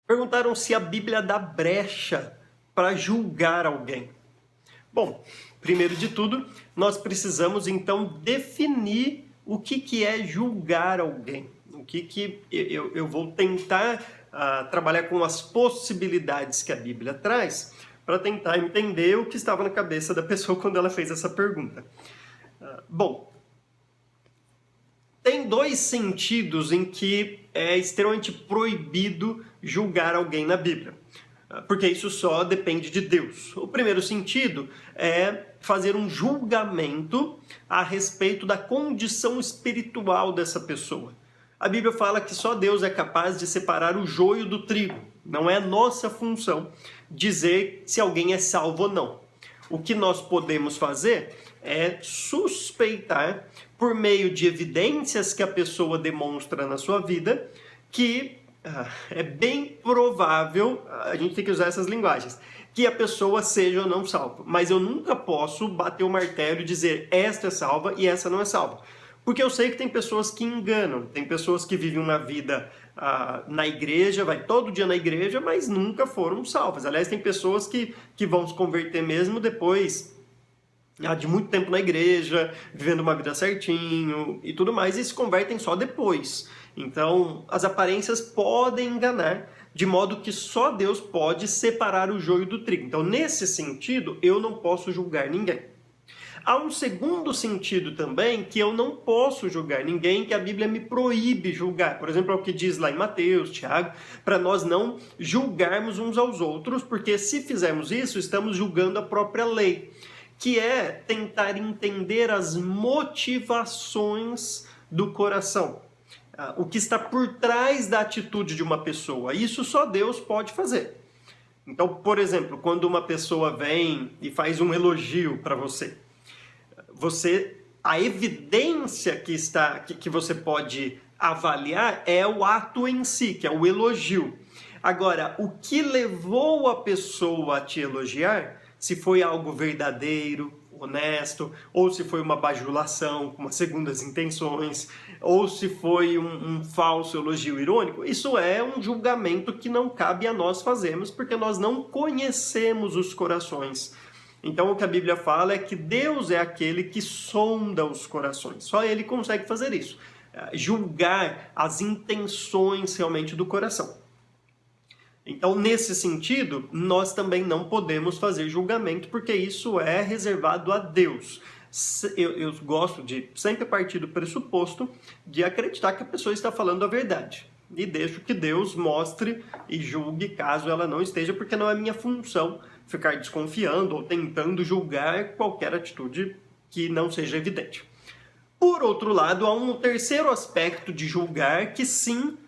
Perguntaram se a Bíblia dá brecha para julgar alguém. Bom, primeiro de tudo, nós precisamos então definir o que é julgar alguém. O que eu vou tentar trabalhar com as possibilidades que a Bíblia traz para tentar entender o que estava na cabeça da pessoa quando ela fez essa pergunta. Bom, tem dois sentidos em que é extremamente proibido julgar alguém na Bíblia, porque isso só depende de Deus. O primeiro sentido é fazer um julgamento a respeito da condição espiritual dessa pessoa. A Bíblia fala que só Deus é capaz de separar o joio do trigo. Não é nossa função dizer se alguém é salvo ou não. O que nós podemos fazer é suspeitar, por meio de evidências que a pessoa demonstra na sua vida, que é bem provável, a gente tem que usar essas linguagens, que a pessoa seja ou não salva. Mas eu nunca posso bater o martelo e dizer esta é salva e essa não é salva. Porque eu sei que tem pessoas que enganam, tem pessoas que vivem uma vida na igreja, vai todo dia na igreja, mas nunca foram salvas. Aliás, tem pessoas que vão se converter mesmo depois de muito tempo na igreja, vivendo uma vida certinho e tudo mais, e se convertem só depois. Então, as aparências podem enganar, de modo que só Deus pode separar o joio do trigo. Então, nesse sentido, eu não posso julgar ninguém. Há um segundo sentido também, que eu não posso julgar ninguém, que a Bíblia me proíbe julgar. Por exemplo, é o que diz lá em Mateus, Tiago, para nós não julgarmos uns aos outros, porque se fizermos isso, estamos julgando a própria lei, que é tentar entender as motivações do coração. O que está por trás da atitude de uma pessoa. Isso só Deus pode fazer. Então, por exemplo, quando uma pessoa vem e faz um elogio para você, a evidência que você pode avaliar é o ato em si, que é o elogio. Agora, o que levou a pessoa a te elogiar, se foi algo verdadeiro, honesto, ou se foi uma bajulação com umas segundas intenções, ou se foi um falso elogio irônico, isso é um julgamento que não cabe a nós fazermos, porque nós não conhecemos os corações. Então o que a Bíblia fala é que Deus é aquele que sonda os corações, só Ele consegue fazer isso, julgar as intenções realmente do coração. Então, nesse sentido, nós também não podemos fazer julgamento, porque isso é reservado a Deus. Eu gosto de sempre partir do pressuposto de acreditar que a pessoa está falando a verdade. E deixo que Deus mostre e julgue caso ela não esteja, porque não é minha função ficar desconfiando ou tentando julgar qualquer atitude que não seja evidente. Por outro lado, há um terceiro aspecto de julgar que sim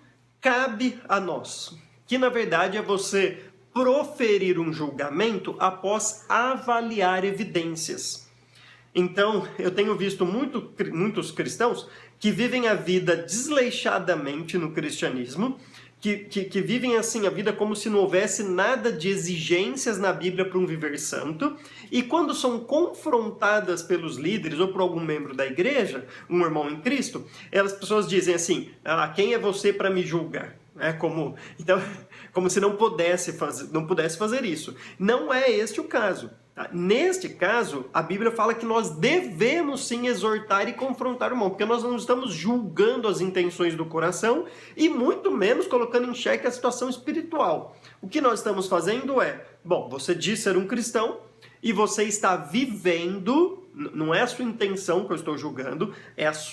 cabe a nós, que na verdade é você proferir um julgamento após avaliar evidências. Então, eu tenho visto muitos cristãos que vivem a vida desleixadamente no cristianismo, que vivem assim a vida como se não houvesse nada de exigências na Bíblia para um viver santo, e quando são confrontadas pelos líderes ou por algum membro da igreja, um irmão em Cristo, as pessoas dizem assim, quem é você para me julgar? Como se não pudesse fazer isso. Não é este o caso. Neste caso, a Bíblia fala que nós devemos sim exortar e confrontar o irmão, porque nós não estamos julgando as intenções do coração e muito menos colocando em xeque a situação espiritual. O que nós estamos fazendo é, você diz ser um cristão e você está vivendo, não é a sua intenção que eu estou julgando,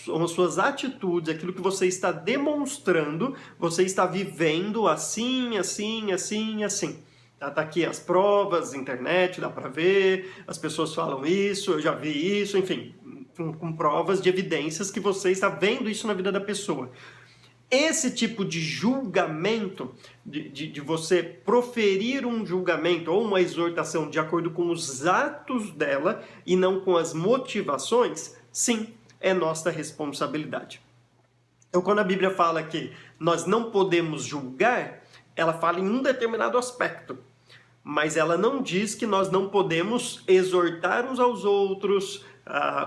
são as suas atitudes, aquilo que você está demonstrando, você está vivendo assim, assim, assim, assim. Tá aqui as provas, internet, dá para ver, as pessoas falam isso, eu já vi isso, enfim, com provas de evidências que você está vendo isso na vida da pessoa. Esse tipo de julgamento, de você proferir um julgamento ou uma exortação de acordo com os atos dela e não com as motivações, sim, é nossa responsabilidade. Então, quando a Bíblia fala que nós não podemos julgar, ela fala em um determinado aspecto, mas ela não diz que nós não podemos exortar uns aos outros,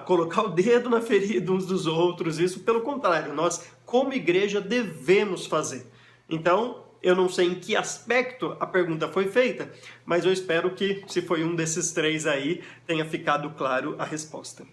colocar o dedo na ferida uns dos outros. Isso, pelo contrário, nós, como igreja, devemos fazer. Então, Eu não sei em que aspecto a pergunta foi feita, mas eu espero que, se foi um desses três aí, tenha ficado claro a resposta.